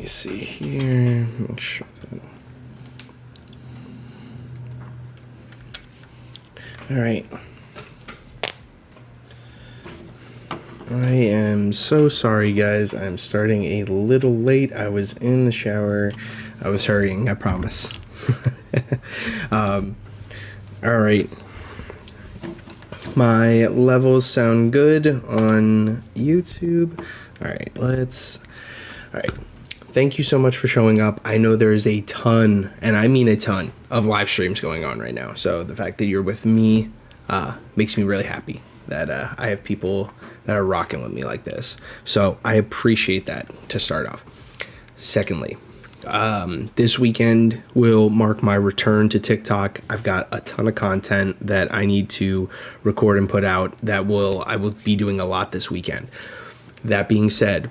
me see here. Make sure that. All right. I am so sorry, guys. I'm starting a little late. I was in the shower. I was hurrying, I promise. All right. My levels sound good on YouTube. All right. Thank you so much for showing up. I know there's a ton, and I mean a ton, of live streams going on right now. So the fact that you're with me makes me really happy that I have people that are rocking with me like this. So I appreciate that to start off. Secondly, this weekend will mark my return to TikTok. I've got a ton of content that I need to record and put out I will be doing a lot this weekend. That being said,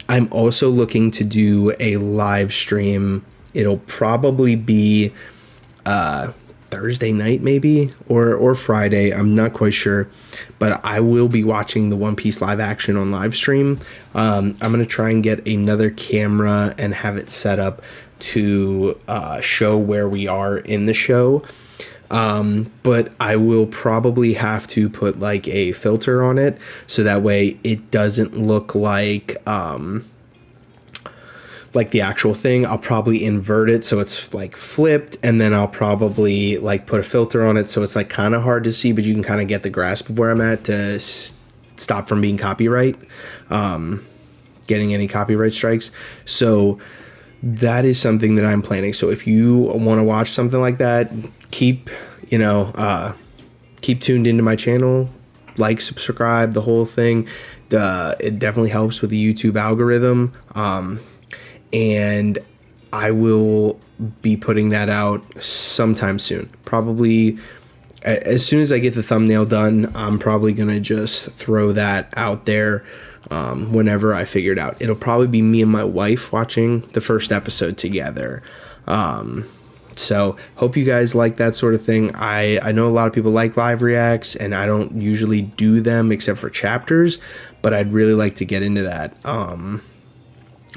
I'm also looking to do a live stream. It'll probably be Thursday night maybe or Friday. I'm not quite sure, but I will be watching the One Piece live action on live stream. I'm going to try and get another camera and have it set up to show where we are in the show. But I will probably have to put like a filter on it so that way it doesn't look like the actual thing. I'll probably invert it so it's like flipped, and then I'll probably like put a filter on it so it's like kind of hard to see, but you can kind of get the grasp of where I'm at to stop from being getting any copyright strikes. So that is something that I'm planning. So if you want to watch something like that, keep tuned into my channel, like, subscribe, the whole thing. It definitely helps with the YouTube algorithm. And I will be putting that out sometime soon. Probably as soon as I get the thumbnail done, I'm probably going to just throw that out there whenever I figure it out. It'll probably be me and my wife watching the first episode together. So hope you guys like that sort of thing. I know a lot of people like live reacts, and I don't usually do them except for chapters, but I'd really like to get into that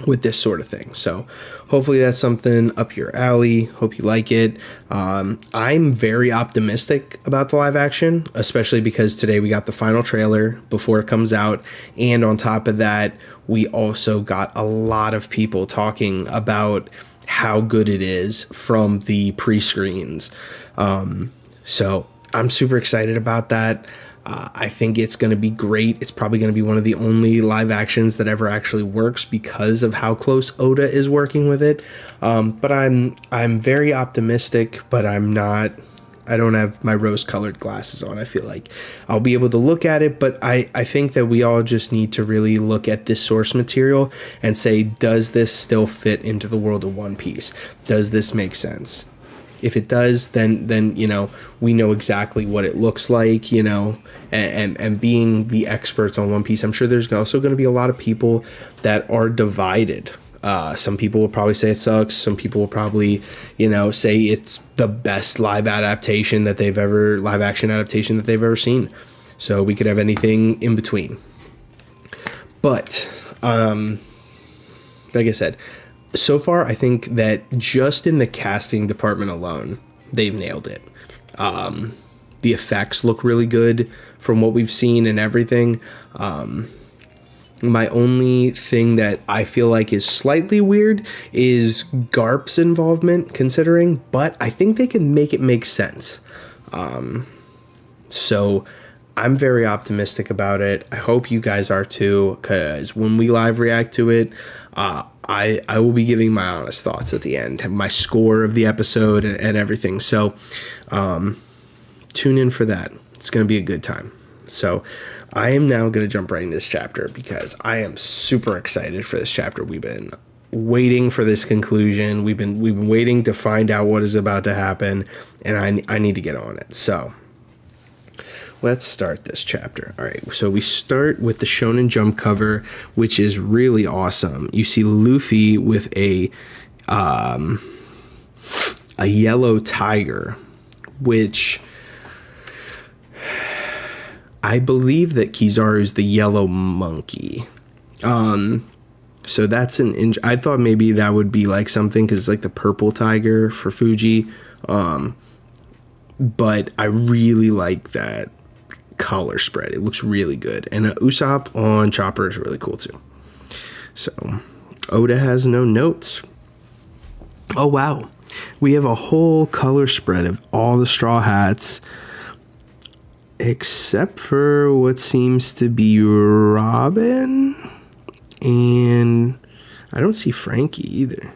with this sort of thing. So hopefully that's something up your alley. Hope you like it. I'm very optimistic about the live action, especially because today we got the final trailer before it comes out. And on top of that, we also got a lot of people talking about how good it is from the pre-screens. So I'm super excited about that. I think it's going to be great. It's probably going to be one of the only live actions that ever actually works because of how close Oda is working with it. But I'm very optimistic, but I don't have my rose-colored glasses on. I feel like I'll be able to look at it, but I think that we all just need to really look at this source material and say, does this still fit into the world of One Piece? Does this make sense? If it does, then we know exactly what it looks like, and being the experts on One Piece, I'm sure there's also going to be a lot of people that are divided. Some people will probably say it sucks. Some people will probably, say it's the best live action adaptation that they've ever seen. So we could have anything in between. But, like I said, so far, I think that just in the casting department alone, they've nailed it. The effects look really good from what we've seen and everything. My only thing that I feel like is slightly weird is Garp's involvement, considering, but I think they can make it make sense. So I'm very optimistic about it. I hope you guys are too, because when we live react to it, I will be giving my honest thoughts at the end, my score of the episode and everything. So tune in for that. It's going to be a good time. So I am now going to jump right into this chapter because I am super excited for this chapter. We've been waiting for this conclusion. We've been waiting to find out what is about to happen, and I need to get on it. So let's start this chapter. All right, so we start with the Shonen Jump cover, which is really awesome. You see Luffy with a yellow tiger, which I believe that Kizaru is the yellow monkey. So that's I thought maybe that would be like something because it's like the purple tiger for Fuji. But I really like that color spread. It looks really good. And Usopp on Chopper is really cool too. So Oda has no notes. Oh, wow. We have a whole color spread of all the Straw Hats except for what seems to be Robin. And I don't see Frankie either.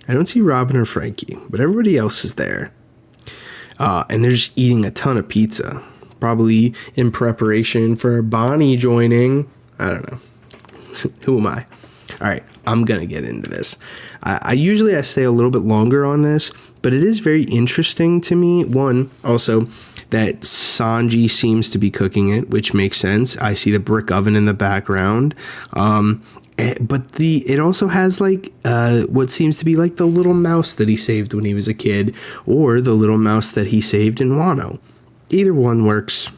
I don't see Robin or Frankie, but everybody else is there. And they're just eating a ton of pizza, probably in preparation for Bonnie joining. I don't know. Who am I? All right, I'm going to get into this. I usually stay a little bit longer on this, but it is very interesting to me. One, also, that Sanji seems to be cooking it, which makes sense. I see the brick oven in the background. But it also has like what seems to be like the little mouse that he saved when he was a kid, or the little mouse that he saved in Wano. Either one works.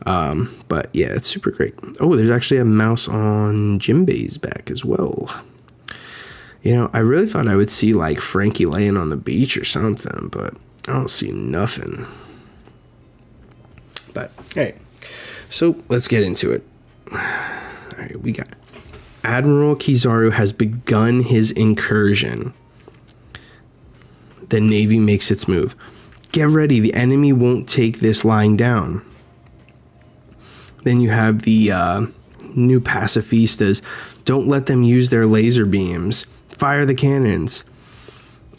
But yeah, it's super great. Oh, there's actually a mouse on Jinbei's back as well. You know, I really thought I would see like Frankie laying on the beach or something, but I don't see nothing. But all right, so let's get into it. All right, we got Admiral Kizaru has begun his incursion. The Navy makes its move. Get ready, the enemy won't take this lying down. Then you have the new pacifistas. Don't let them use their laser beams. Fire the cannons.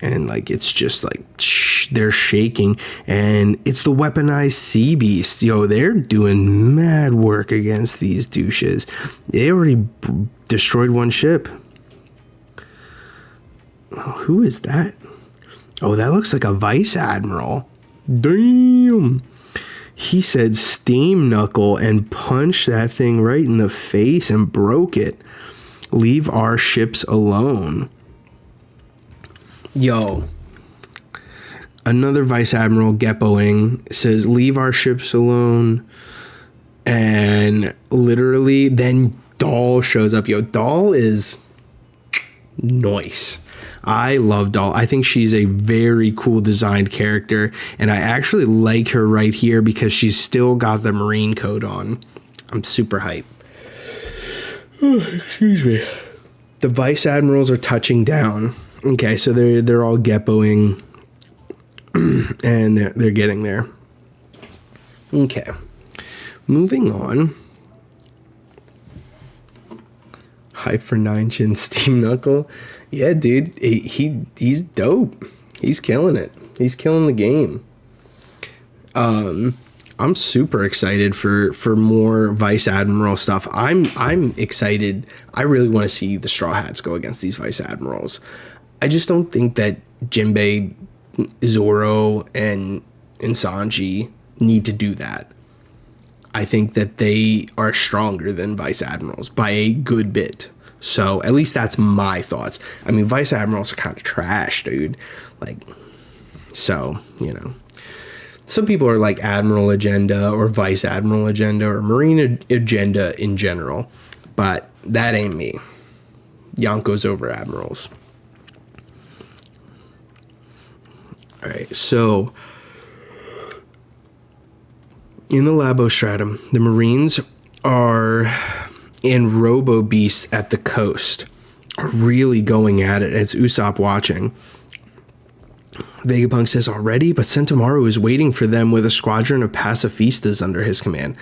And like it's just like they're shaking, and it's the weaponized sea beast. Yo, they're doing mad work against these douches. They already destroyed one ship. Oh, who is that? Oh, that looks like a vice admiral. Damn. He said steam knuckle and punched that thing right in the face and broke it. Leave our ships alone. Yo. Another Vice Admiral Geppoing says, leave our ships alone. And literally, then Doll shows up. Yo, Doll is nice. I love Doll. I think she's a very cool designed character. And I actually like her right here because she's still got the Marine coat on. I'm super hyped. Oh, excuse me. The Vice Admirals are touching down. Okay, so they're all Geppoing. And they're getting there. Okay. Moving on. Hype for Nine Chin Steam Knuckle. Yeah, dude. He's dope. He's killing it. He's killing the game. I'm super excited for more Vice Admiral stuff. I'm excited. I really want to see the Straw Hats go against these Vice Admirals. I just don't think that Jinbei, Zoro, and Sanji need to do that. I think that they are stronger than Vice Admirals by a good bit. So at least that's my thoughts. I mean, Vice Admirals are kind of trash, dude. Like, so, you know. Some people are like Admiral Agenda or Vice Admiral Agenda or Marine Agenda in general. But that ain't me. Yonko's over Admirals. All right, so in the Labostratum, the Marines are in Robo Beasts at the coast, are really going at it. It's Usopp watching. Vegapunk says already, but Sentomaru is waiting for them with a squadron of pacifistas under his command.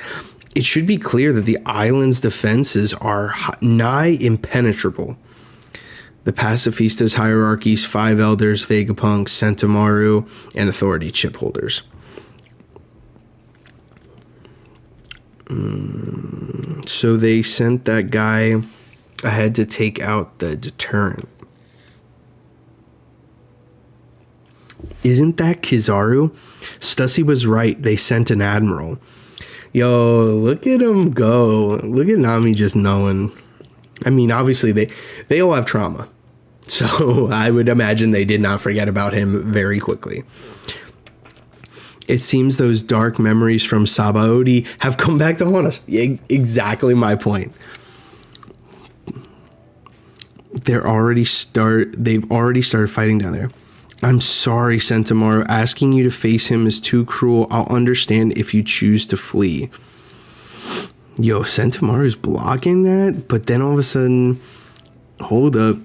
It should be clear that the island's defenses are nigh impenetrable. The pacifistas' hierarchies, 5 elders, Vegapunk, Sentomaru, and authority chip holders. So they sent that guy ahead to take out the deterrent. Isn't that Kizaru? Stussy was right. They sent an admiral. Yo, look at him go. Look at Nami just knowing. I mean, obviously they all have trauma. So I would imagine they did not forget about him very quickly. It seems those dark memories from Sabaody have come back to haunt us. Exactly my point. they've already started fighting down there. I'm sorry, Sentomaru. Asking you to face him is too cruel. I'll understand if you choose to flee. Yo, Sentomaru's blocking that, but then all of a sudden, hold up.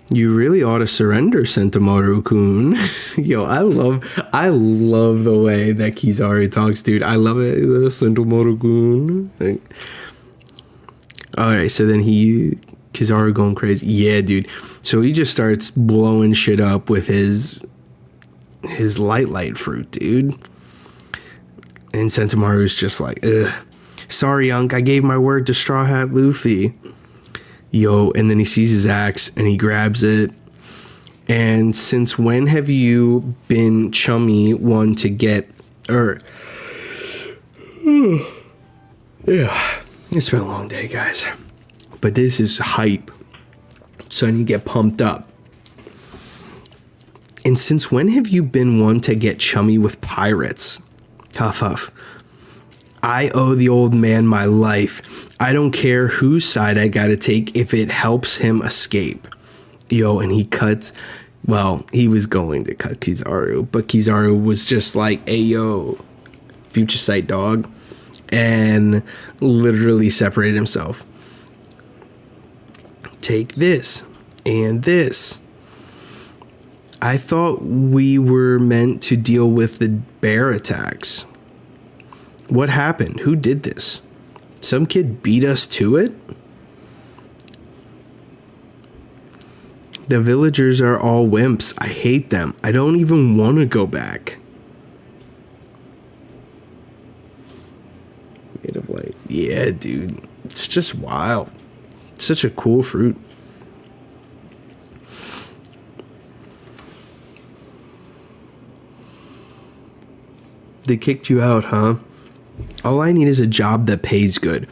You really ought to surrender, Sentomaru-kun. Yo, I love the way that Kizaru talks, dude. I love it. Sentomaru-kun. Like, all right, so then Kizaru going crazy. Yeah, dude. So he just starts blowing shit up with his light fruit, dude. And Sentomaru's just like, ugh. Sorry, Unc, I gave my word to Straw Hat Luffy. Yo, and then he sees his axe and he grabs it. And since when have you been chummy one to get, yeah, it's been a long day, guys. But this is hype. So I need to get pumped up. And since when have you been one to get chummy with pirates? Huff, huff. I owe the old man my life. I don't care whose side I gotta take if it helps him escape. Yo, and he cuts. Well, he was going to cut Kizaru, but Kizaru was just like, hey, yo, future sight dog. And literally separated himself. Take this and this. I thought we were meant to deal with the bear attacks. What happened? Who did this? Some kid beat us to it? The villagers are all wimps. I hate them. I don't even want to go back. Made of light. Yeah, dude. It's just wild. It's such a cool fruit. They kicked you out, huh? All I need is a job that pays good.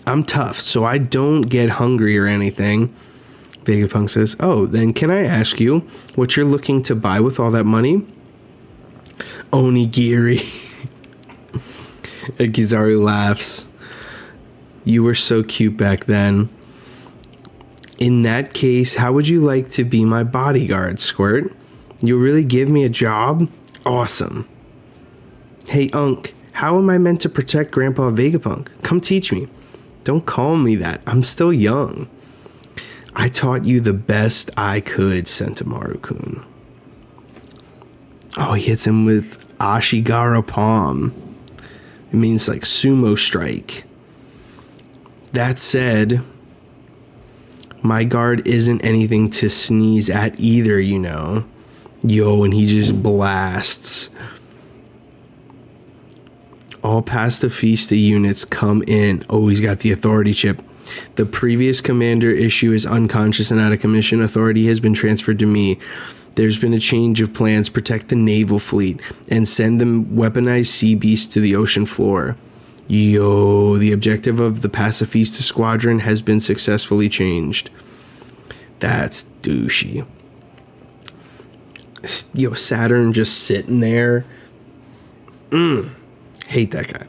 I'm tough, so I don't get hungry or anything. Vegapunk says, oh, then can I ask you what you're looking to buy with all that money? Onigiri. Kizaru laughs. You were so cute back then. In that case, how would you like to be my bodyguard, Squirt? You'll really give me a job? Awesome. Hey, Unc, how am I meant to protect Grandpa Vegapunk? Come teach me. Don't call me that. I'm still young. I taught you the best I could, Sentomaru-kun. Oh, he hits him with Ashigara Palm. It means like sumo strike. That said, my guard isn't anything to sneeze at either, you know. Yo, and he just blasts. All pacifista units come in. Oh, he's got the authority chip. The previous commander issue is unconscious and out of commission. Authority has been transferred to me. There's been a change of plans. Protect the naval fleet and send them weaponized sea beasts to the ocean floor. Yo, the objective of the pacifista squadron has been successfully changed. That's douchey. Yo, Saturn just sitting there. Hate that guy.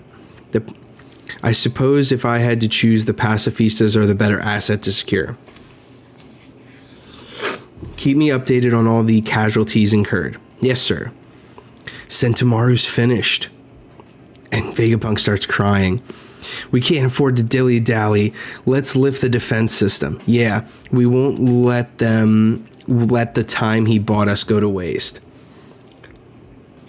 I suppose if I had to choose, the pacifistas are the better asset to secure. Keep me updated on all the casualties incurred. Yes, sir. Sentomaru's finished. And Vegapunk starts crying. We can't afford to dilly-dally. Let's lift the defense system. Yeah, we won't let the time he bought us go to waste.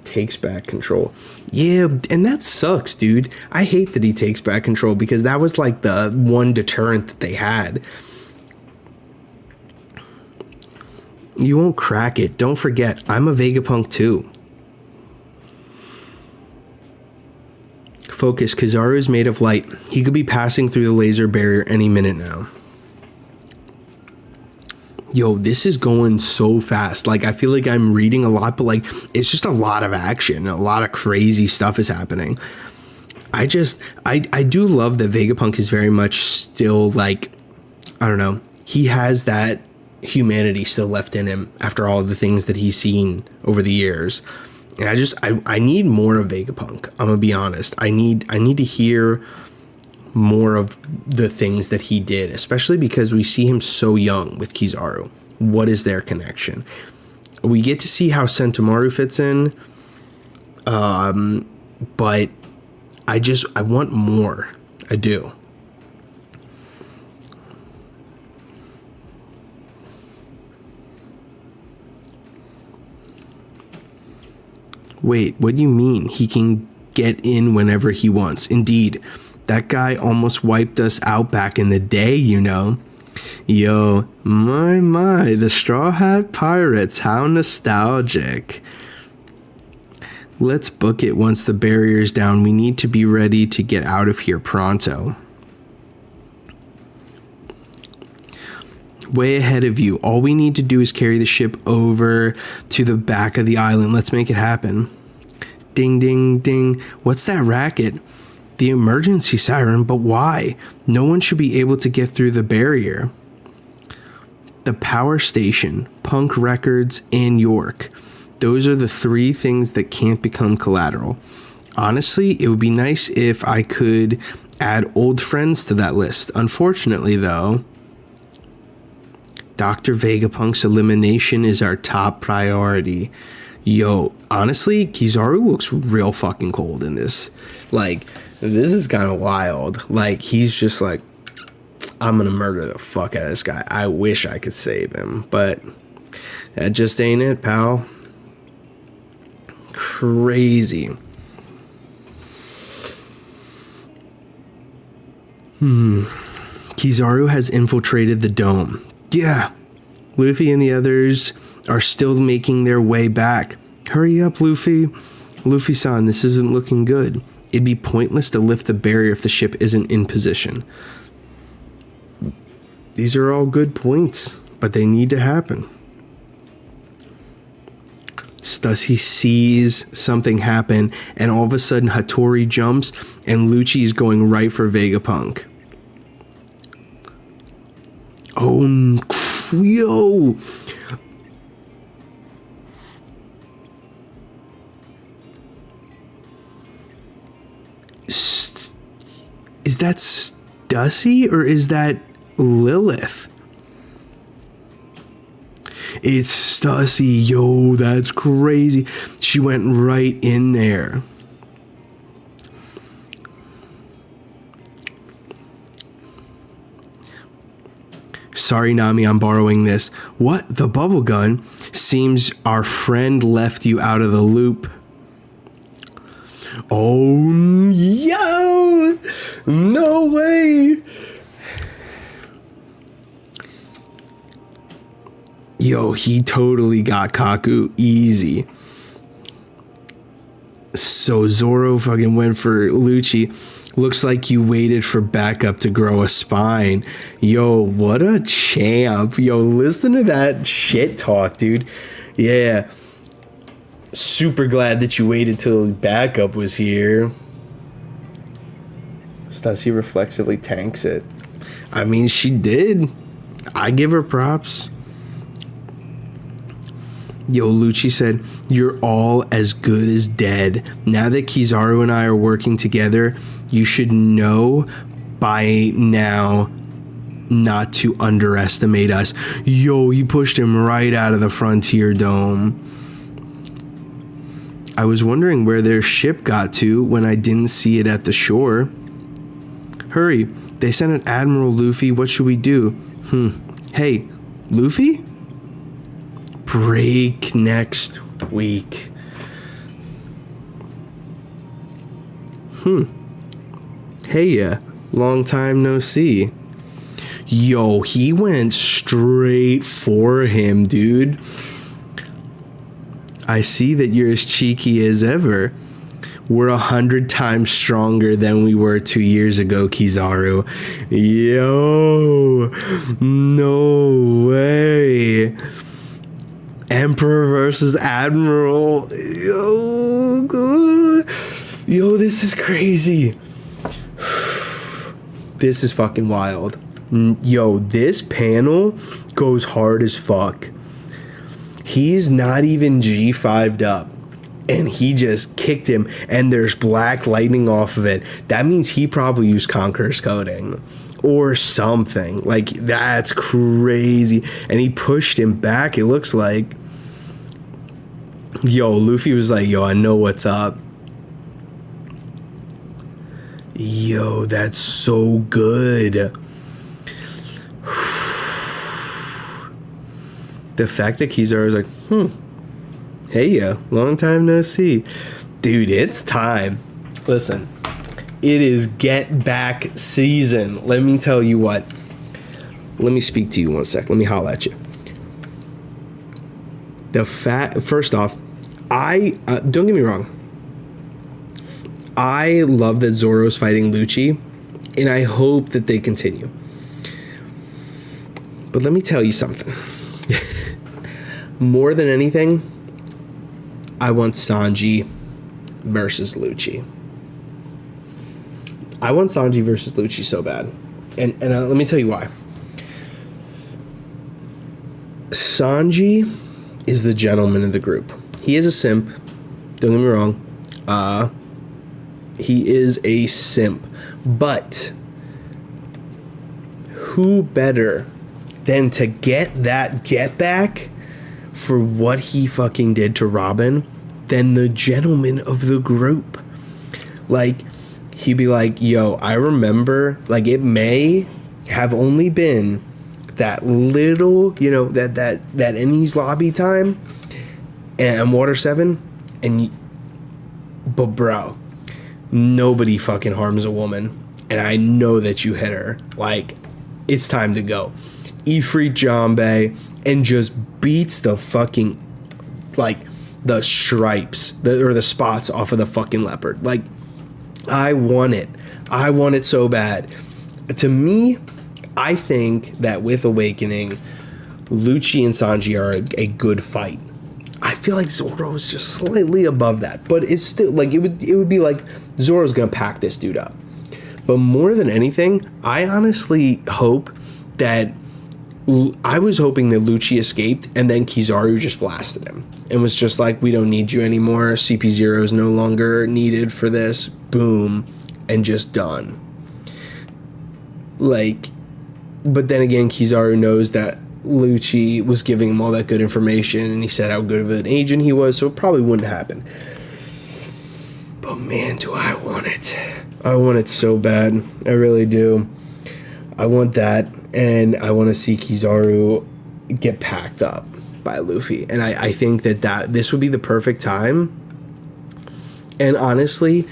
Takes back control. Yeah, and that sucks, dude. I hate that he takes back control because that was like the one deterrent that they had. You won't crack it. Don't forget, I'm a Vegapunk too. Focus, Kizaru is made of light. He could be passing through the laser barrier any minute now. Yo, this is going so fast. Like, I feel like I'm reading a lot, but like, it's just a lot of action. A lot of crazy stuff is happening. I do love that Vegapunk is very much still like, I don't know. He has that humanity still left in him after all of the things that he's seen over the years. And I need more of Vegapunk. I'm gonna be honest. I need to hear more of the things that he did, especially because we see him so young with Kizaru. What is their connection? We get to see how Sentomaru fits in, but I want more. I do. Wait, what do you mean? He can get in whenever he wants. Indeed, that guy almost wiped us out back in the day, you know. Yo, my, the Straw Hat Pirates, how nostalgic. Let's book it once the barrier's down. We need to be ready to get out of here pronto. Way ahead of you. All we need to do is carry the ship over to the back of the island. Let's make it happen. Ding, ding, ding. What's that racket? The emergency siren, but why? No one should be able to get through the barrier. The power station, Punk Records, and York. Those are the 3 things that can't become collateral. Honestly, it would be nice if I could add old friends to that list. Unfortunately, though, Dr. Vegapunk's elimination is our top priority. Yo, honestly, Kizaru looks real fucking cold in this. Like, this is kind of wild. Like, he's just like, I'm gonna murder the fuck out of this guy. I wish I could save him, but that just ain't it, pal. Crazy. Kizaru has infiltrated the dome. Yeah, Luffy and the others are still making their way back. Hurry up, Luffy. Luffy-san, this isn't looking good. It'd be pointless to lift the barrier if the ship isn't in position. These are all good points, but they need to happen. Stussy sees something happen, and all of a sudden Hattori jumps, and Lucci is going right for Vegapunk. Oh, yo! Is that Stussy or is that Lilith? It's Stussy. Yo, that's crazy. She went right in there. Sorry, Nami, I'm borrowing this. What? The bubble gun? Seems our friend left you out of the loop. Oh, yo! No way! Yo, he totally got Kaku easy. So Zoro fucking went for Lucci. Looks like you waited for backup to grow a spine. Yo, what a champ. Yo, listen to that shit talk, dude. Yeah. Super glad that you waited till backup was here. Stussy reflexively tanks it. I mean, she did. I give her props. Yo, Lucci said, you're all as good as dead. Now that Kizaru and I are working together, you should know by now not to underestimate us. Yo, he pushed him right out of the Frontier Dome. I was wondering where their ship got to when I didn't see it at the shore. Hurry, they sent an Admiral Luffy. What should we do? Hey, Luffy? Break next week. Hey, long time no see. Yo, he went straight for him, dude. I see that you're as cheeky as ever. We're 100 times stronger than we were 2 years ago, Kizaru. Yo, no way. Emperor versus Admiral. Yo, good. Yo, this is crazy. This is fucking wild. Yo, this panel goes hard as fuck. He's not even G5'd up, and he just kicked him, and there's black lightning off of it. That means he probably used Conqueror's Coding or something. Like, that's crazy. And he pushed him back, it looks like. Yo, Luffy was like, yo, I know what's up. Yo, that's so good. The fact that Kizaru is like, hey, yeah, long time no see. Dude, it's time. Listen, it is get back season. Let me tell you what. Let me speak to you one sec. Let me holler at you. First off, don't get me wrong. I love that Zoro's fighting Lucci, and I hope that they continue. But let me tell you something. More than anything, I want Sanji versus Lucci. I want Sanji versus Lucci so bad. And let me tell you why. Sanji is the gentleman of the group. He is a simp. Don't get me wrong. He is a simp. But who better than to get that get back for what he fucking did to Robin than the gentleman of the group? Like, he'd be like, yo, I remember, like, it may have only been that little, you know, that Enies lobby time and Water 7, but bro, nobody fucking harms a woman, and I know that you hit her. Like, it's time to go. Ifrit Jambe and just beats the fucking, like, the stripes or the spots off of the fucking leopard. Like, I want it. I want it so bad. To me, I think that with Awakening, Lucci and Sanji are a good fight. I feel like Zoro is just slightly above that, but it's still like it would be like Zoro's gonna pack this dude up. But more than anything, I honestly hope that I was hoping that Lucci escaped and then Kizaru just blasted him and was just like, we don't need you anymore. CP0 is no longer needed for this. Boom. And just done. Like, but then again, Kizaru knows that Lucci was giving him all that good information and he said how good of an agent he was, so it probably wouldn't happen. But man, do I want it. I want it so bad. I really do. I want that, and I want to see Kizaru get packed up by Luffy. And I think that this would be the perfect time. And honestly,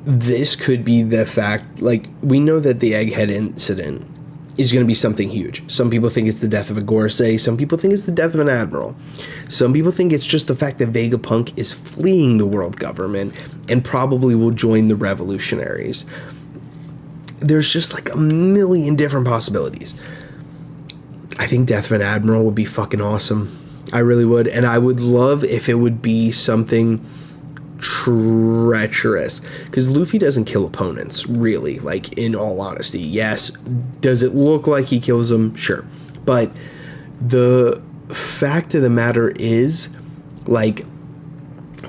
this could be the fact, like, we know that the Egghead incident is going to be something huge. Some people think it's the death of a Gorosei. Some people think it's the death of an admiral. Some people think it's just the fact that Vegapunk is fleeing the world government and probably will join the revolutionaries. There's just like a million different possibilities. I think death of an admiral would be fucking awesome. I really would. And I would love if it would be something treacherous, because Luffy doesn't kill opponents, really, like, in all honesty. Yes, does it look like he kills them? Sure. But the fact of the matter is, like,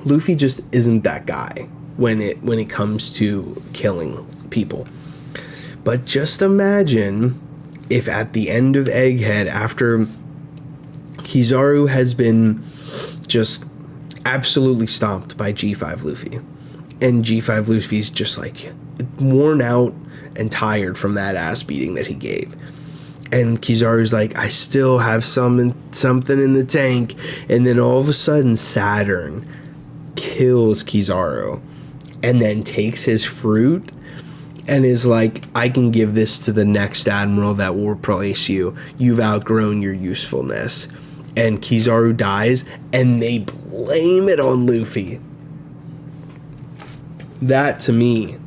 Luffy just isn't that guy when it comes to killing people. But just imagine if at the end of Egghead, after Kizaru has been just absolutely stomped by G5 Luffy, and G5 Luffy's just like worn out and tired from that ass beating that he gave, and Kizaru's like, I still have something in the tank, and then all of a sudden Saturn kills Kizaru and then takes his fruit and is like, I can give this to the next admiral that will replace you. You've outgrown your usefulness. And Kizaru dies, and they blame it on Luffy. That, to me,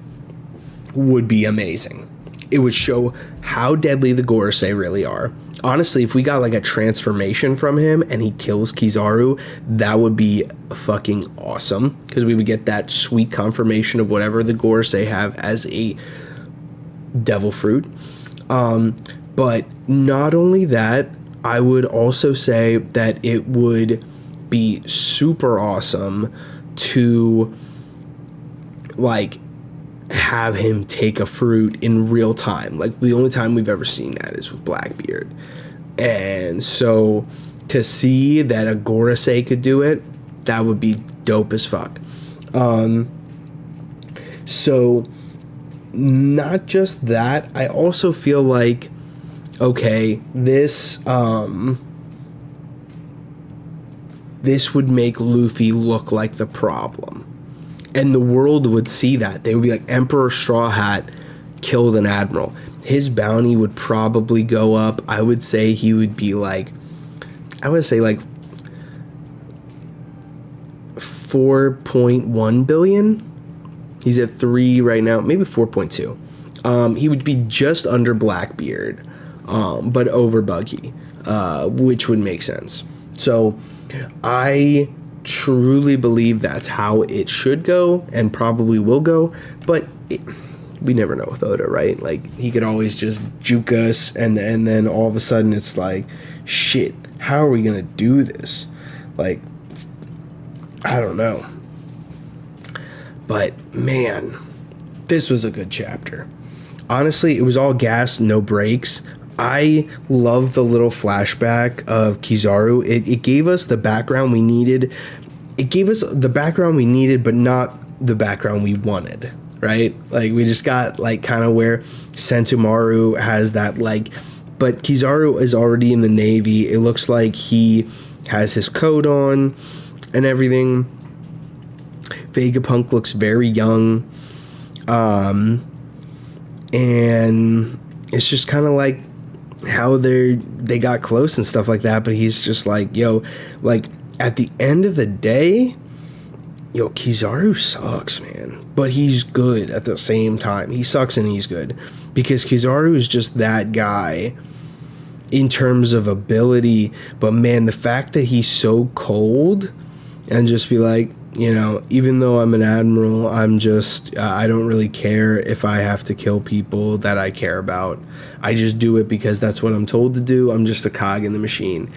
would be amazing. It would show how deadly the Gorosei really are. Honestly, if we got like a transformation from him and he kills Kizaru, that would be fucking awesome, because we would get that sweet confirmation of whatever the Gorosei have as a devil fruit. But not only that, I would also say that it would be super awesome to like have him take a fruit in real time. Like the only time we've ever seen that is with Blackbeard. And so to see that a Gorosei could do it, that would be dope as fuck. So not just that, I also feel like, okay, this would make Luffy look like the problem. And the world would see that. They would be like, Emperor Straw Hat killed an admiral. His bounty would probably go up. I would say he would be like, 4.1 billion. He's at 3 right now, maybe 4.2. He would be just under Blackbeard, but over Buggy, which would make sense. So I truly believe that's how it should go and probably will go, but we never know with Oda, right? Like, he could always just juke us, and then all of a sudden it's like, shit, how are we gonna do this? Like, I don't know. But man, this was a good chapter. Honestly, it was all gas, no brakes. I love the little flashback of Kizaru. It gave us the background we needed. It gave us the background we needed, but not the background we wanted, right? Like, we just got, like, kind of where Sentomaru has that, like, but Kizaru is already in the Navy. It looks like he has his coat on and everything. Vegapunk looks very young. And it's just kind of like how they got close and stuff like that, but he's just like, yo, like, at the end of the day, yo, Kizaru sucks, man, but he's good at the same time. He sucks and he's good, because Kizaru is just that guy in terms of ability, but man, the fact that he's so cold and just be like, you know, even though I'm an admiral, I'm just, I don't really care if I have to kill people that I care about. I just do it because that's what I'm told to do. I'm just a cog in the machine.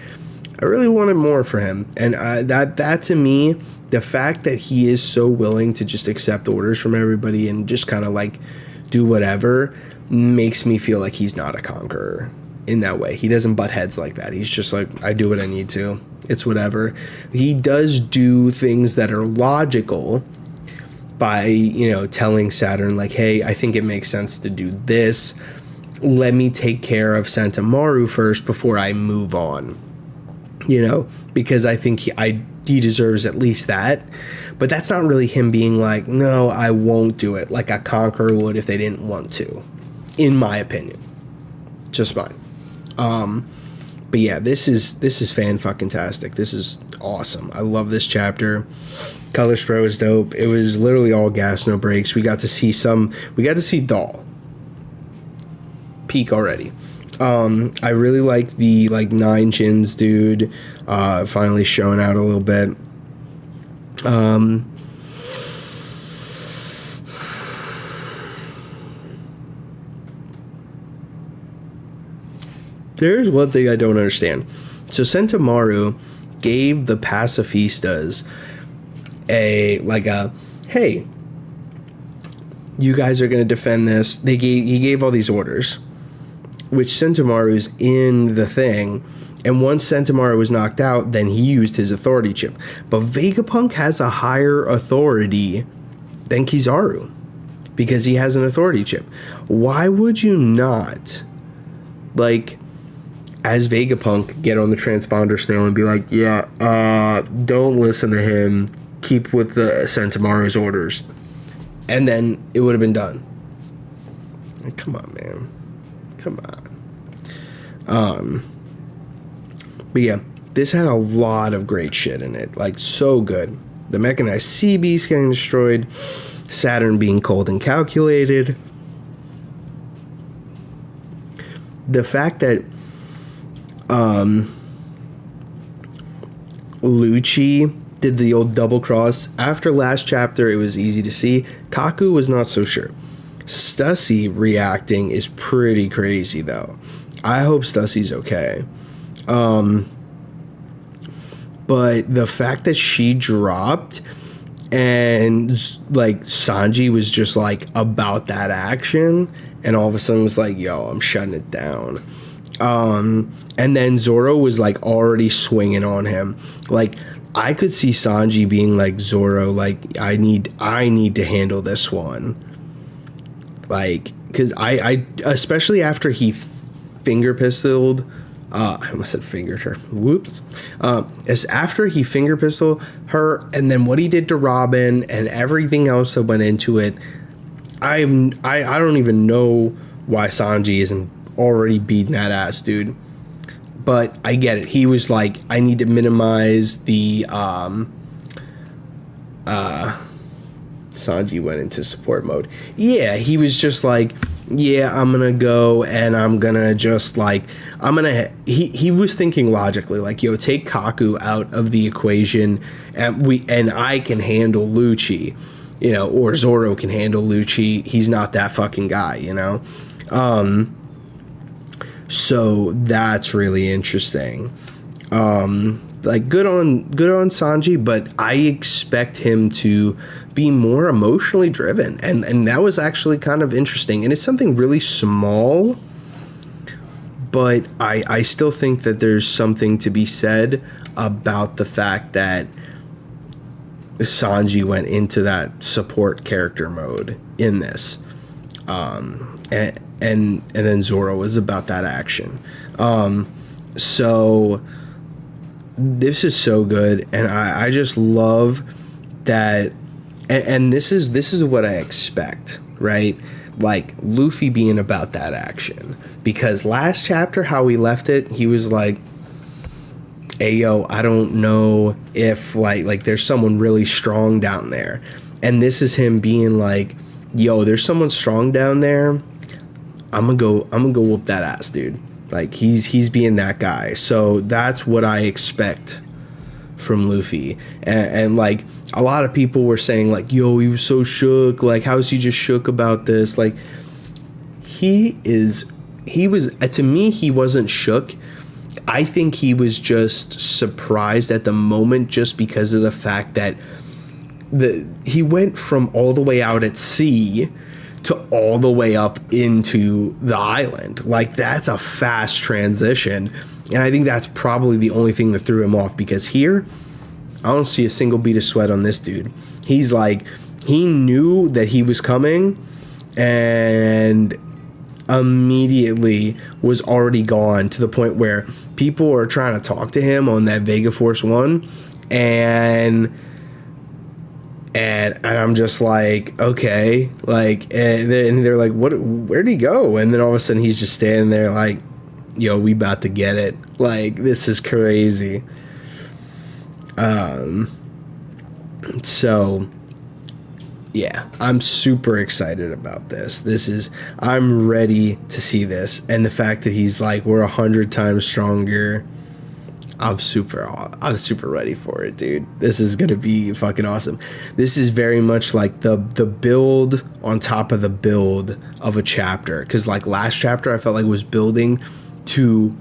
I really wanted more for him. And that to me, the fact that he is so willing to just accept orders from everybody and just kind of like do whatever makes me feel like he's not a conqueror in that way. He doesn't butt heads like that. He's just like, I do what I need to. It's whatever. He does do things that are logical by, you know, telling Saturn, like, hey, I think it makes sense to do this. Let me take care of Sentomaru first before I move on. You know, because I think he deserves at least that. But that's not really him being like, no, I won't do it, like a conqueror would if they didn't want to, in my opinion. Just mine. But yeah, this is fan-fucking-tastic. This is awesome. I love this chapter. Color spread was dope. It was literally all gas, no brakes. We got to see Doll peak already. I really like the, like, 9 chins dude finally showing out a little bit. There's one thing I don't understand. So Sentomaru gave the pacifistas hey, you guys are going to defend this. He gave all these orders, which Sentomaru's in the thing. And once Sentomaru was knocked out, then he used his authority chip. But Vegapunk has a higher authority than Kizaru because he has an authority chip. Why would you not, like, as Vegapunk, get on the transponder snail and be like, yeah, don't listen to him, keep with the Sentomaru's orders, and then it would have been done. Like, come on, man, come on. But yeah, this had a lot of great shit in it, like, so good. The mechanized sea beast getting destroyed, Saturn being cold and calculated, the fact that Lucci did the old double cross. After last chapter, it was easy to see. Kaku was not so sure. Stussy reacting is pretty crazy, though. I hope Stussy's okay. But the fact that she dropped and like Sanji was just like about that action, and all of a sudden was like, yo, I'm shutting it down. And then Zoro was like already swinging on him. Like I could see Sanji being like, Zoro, like I need to handle this one. Like, cause I especially after he finger pistoled, I almost said fingered her. Whoops. As after he finger pistoled her, and then what he did to Robin and everything else that went into it, I don't even know why Sanji isn't already beating that ass, dude. But I get it. He was like, I need to minimize the Sanji went into support mode. Yeah, he was just like, yeah, I'm gonna go and I'm gonna just like, he was thinking logically, like, yo, take Kaku out of the equation and I can handle Lucci, you know, or Zoro can handle Lucci. He's not that fucking guy, you know. So that's really interesting. Like good on Sanji, but I expect him to be more emotionally driven, and that was actually kind of interesting. And it's something really small, but I still think that there's something to be said about the fact that Sanji went into that support character mode in this, and then Zoro was about that action. So this is so good, and I just love that, and this is what I expect, right? Like Luffy being about that action, because last chapter how we left it, he was like, hey yo, I don't know if like there's someone really strong down there, and this is him being like, yo, there's someone strong down there, I'm gonna go whoop that ass, dude. Like he's being that guy. So that's what I expect from Luffy. And like a lot of people were saying like, yo, he was so shook, like how is he just shook about this? Like he was, to me, he wasn't shook. I think he was just surprised at the moment, just because of the fact that he went from all the way out at sea to all the way up into the island. Like that's a fast transition, and I think that's probably the only thing that threw him off, because here I don't see a single bead of sweat on this dude. He's like, he knew that he was coming and immediately was already gone, to the point where people are trying to talk to him on that Vega Force 1, and I'm just like, okay, like, and they're like, where'd he go? And then all of a sudden he's just standing there like, yo, we about to get it. Like, this is crazy. So yeah, I'm super excited about this. I'm ready to see this. And the fact that he's like, we're 100 times stronger, I'm super ready for it, dude. This is gonna be fucking awesome. This is very much like the build on top of the build of a chapter, because like last chapter I felt like it was building to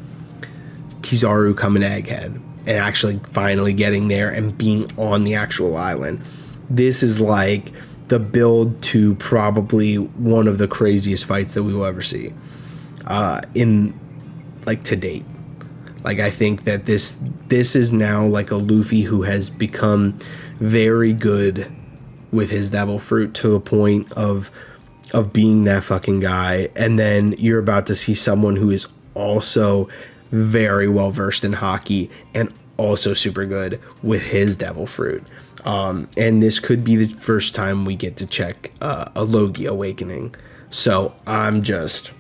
Kizaru coming to Egghead and actually finally getting there and being on the actual island. This is like the build to probably one of the craziest fights that we will ever see in like to date. Like, I think that this is now like a Luffy who has become very good with his devil fruit, to the point of being that fucking guy. And then you're about to see someone who is also very well versed in hockey and also super good with his devil fruit. And this could be the first time we get to check a Logie awakening. So I'm just...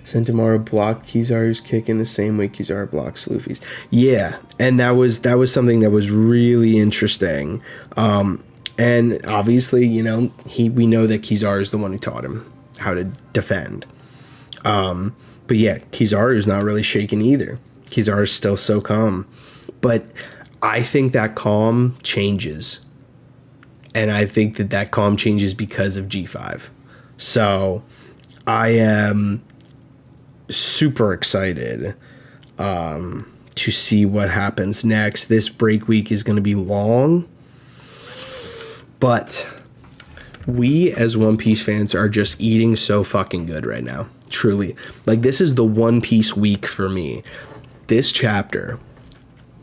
Sentomaru blocked Kizaru's kick in the same way Kizaru blocks Luffy's. Yeah, and that was something that was really interesting. And obviously, you know, we know that Kizaru is the one who taught him how to defend. But yeah, Kizaru's not really shaken either. Kizaru's still so calm. But I think that calm changes. And I think that calm changes because of G5. So I am super excited to see what happens next. This break week is going to be long. But we as One Piece fans are just eating so fucking good right now. Truly. Like, this is the One Piece week for me. This chapter,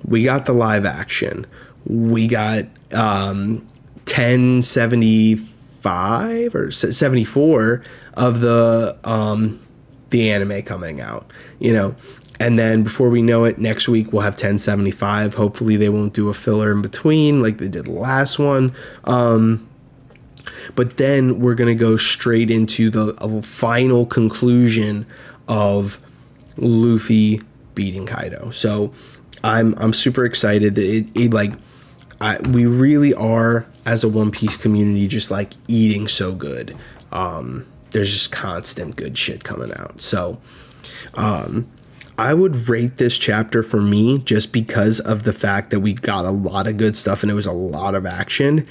we got the live action. We got 1075 or 74 of the anime coming out, you know. And then before we know it, next week we'll have 1075. Hopefully they won't do a filler in between like they did the last one. But then we're going to go straight into the final conclusion of Luffy beating Kaido. So I'm super excited that we really are, as a One Piece community, just like eating so good. There's just constant good shit coming out. So I would rate this chapter, for me, just because of the fact that we got a lot of good stuff and it was a lot of action.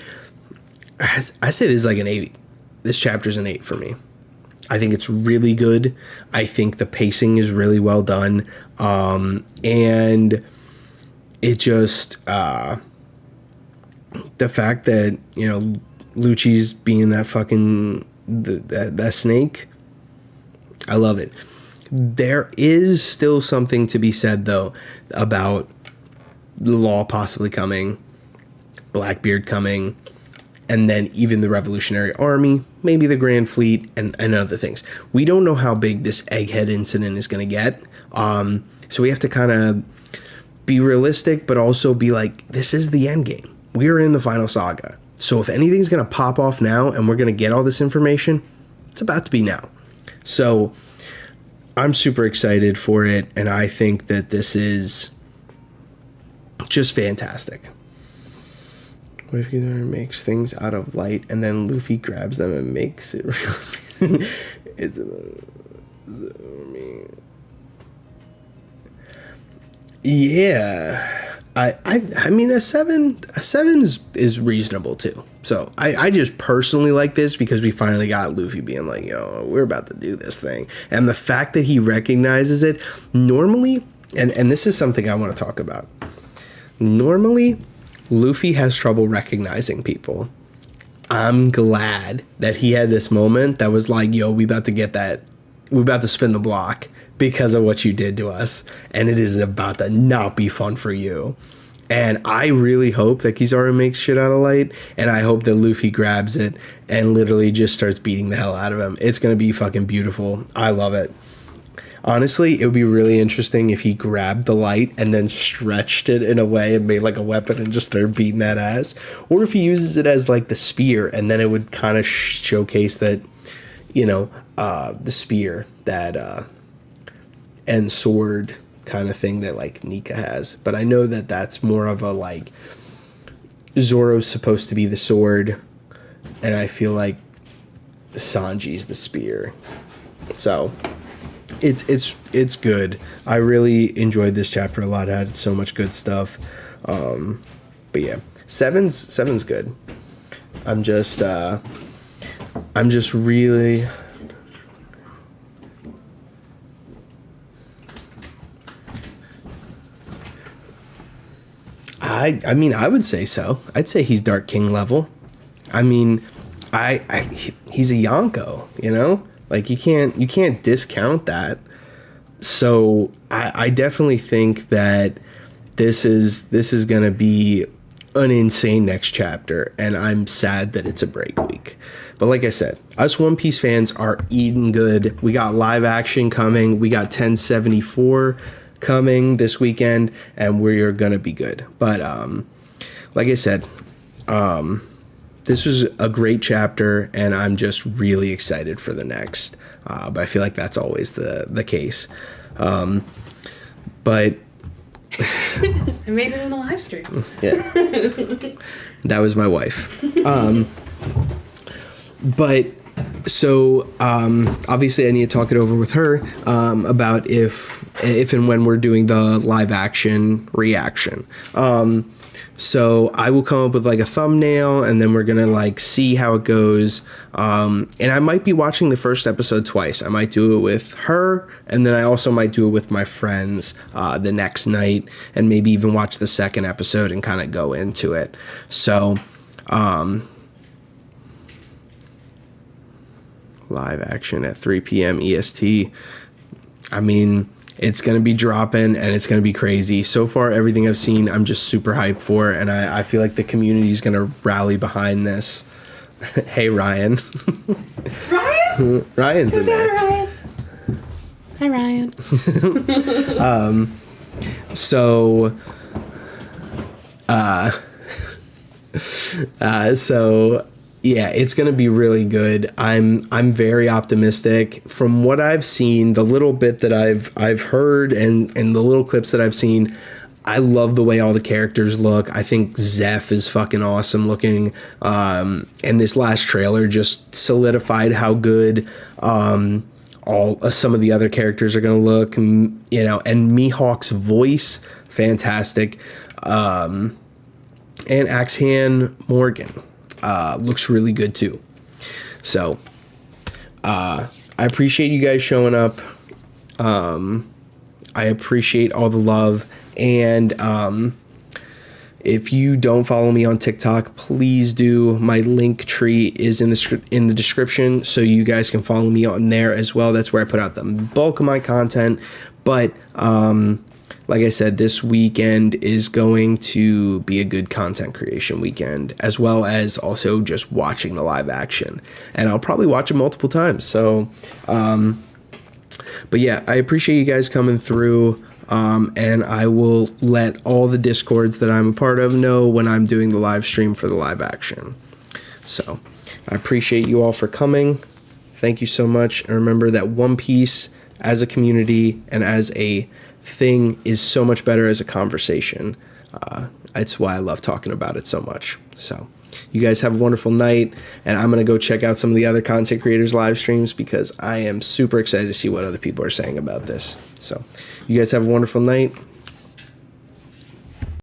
I say this is like an 8. This chapter's an 8 for me. I think it's really good. I think the pacing is really well done. And it just, the fact that, you know, Lucci's being that fucking, that snake, I love it. There is still something to be said, though, about the law possibly coming, Blackbeard coming, and then even the Revolutionary Army, maybe the Grand Fleet, and other things. We don't know how big this Egghead incident is going to get. So we have to kind of be realistic, but also be like, this is the end game. We're in the final saga. So if anything's going to pop off now and we're going to get all this information, it's about to be now. So I'm super excited for it, and I think that this is just fantastic. What if Ghidorah makes things out of light and then Luffy grabs them and makes it real? It's yeah. I mean, a 7 is reasonable too. So I just personally like this because we finally got Luffy being like, yo, we're about to do this thing. And the fact that he recognizes it normally, and this is something I want to talk about. Normally, Luffy has trouble recognizing people. I'm glad that he had this moment that was like, yo, we about to get that. We're about to spin the block because of what you did to us. And it is about to not be fun for you. And I really hope that Kizaru makes shit out of light. And I hope that Luffy grabs it and literally just starts beating the hell out of him. It's going to be fucking beautiful. I love it. Honestly, it would be really interesting if he grabbed the light and then stretched it in a way and made like a weapon and just started beating that ass. Or if he uses it as like the spear, and then it would kind of showcase that, you know, the spear that and sword kind of thing that like Nika has. But I know that that's more of a like Zoro's supposed to be the sword, and I feel like Sanji's the spear. So it's good. I really enjoyed this chapter a lot. It had so much good stuff. But yeah, seven's good. I'm just really. I mean, I would say so. I'd say he's Dark King level. I mean, he's a Yonko, you know? Like, you can't discount that. So I definitely think that this is gonna be an insane next chapter, and I'm sad that it's a break week. But like I said, us One Piece fans are eating good. We got live action coming. We got 1074 coming this weekend, and we're gonna be good. But like I said, this was a great chapter, and I'm just really excited for the next. But I feel like that's always the case. But I made it in the live stream. Yeah, that was my wife. But so obviously I need to talk it over with her about if and when we're doing the live action reaction. So I will come up with like a thumbnail, and then we're gonna like see how it goes. And I might be watching the first episode twice. I might do it with her, and then I also might do it with my friends the next night, and maybe even watch the second episode and kind of go into it. So live action at 3 p.m. EST. I mean, it's going to be dropping and it's going to be crazy. So far, everything I've seen, I'm just super hyped for, and I feel like the community is going to rally behind this. Hey, Ryan. Ryan? Ryan's in there. Ryan? Hi, Ryan. So yeah, it's gonna be really good. I'm very optimistic. From what I've seen, the little bit that I've heard and the little clips that I've seen, I love the way all the characters look. I think Zeph is fucking awesome looking. And this last trailer just solidified how good some of the other characters are gonna look. You know, and Mihawk's voice, fantastic. And Axhan Morgan looks really good too. So I appreciate you guys showing up. I appreciate all the love. And if you don't follow me on TikTok, please do. My Linktree is in the description, so you guys can follow me on there as well. That's where I put out the bulk of my content. But like I said, this weekend is going to be a good content creation weekend, as well as also just watching the live action. And I'll probably watch it multiple times. So, but yeah, I appreciate you guys coming through. And I will let all the Discords that I'm a part of know when I'm doing the live stream for the live action. So I appreciate you all for coming. Thank you so much. And remember that One Piece as a community and as a thing is so much better as a conversation. It's why I love talking about it so much. So you guys have a wonderful night, and I'm going to go check out some of the other content creators' live streams because I am super excited to see what other people are saying about this. So you guys have a wonderful night.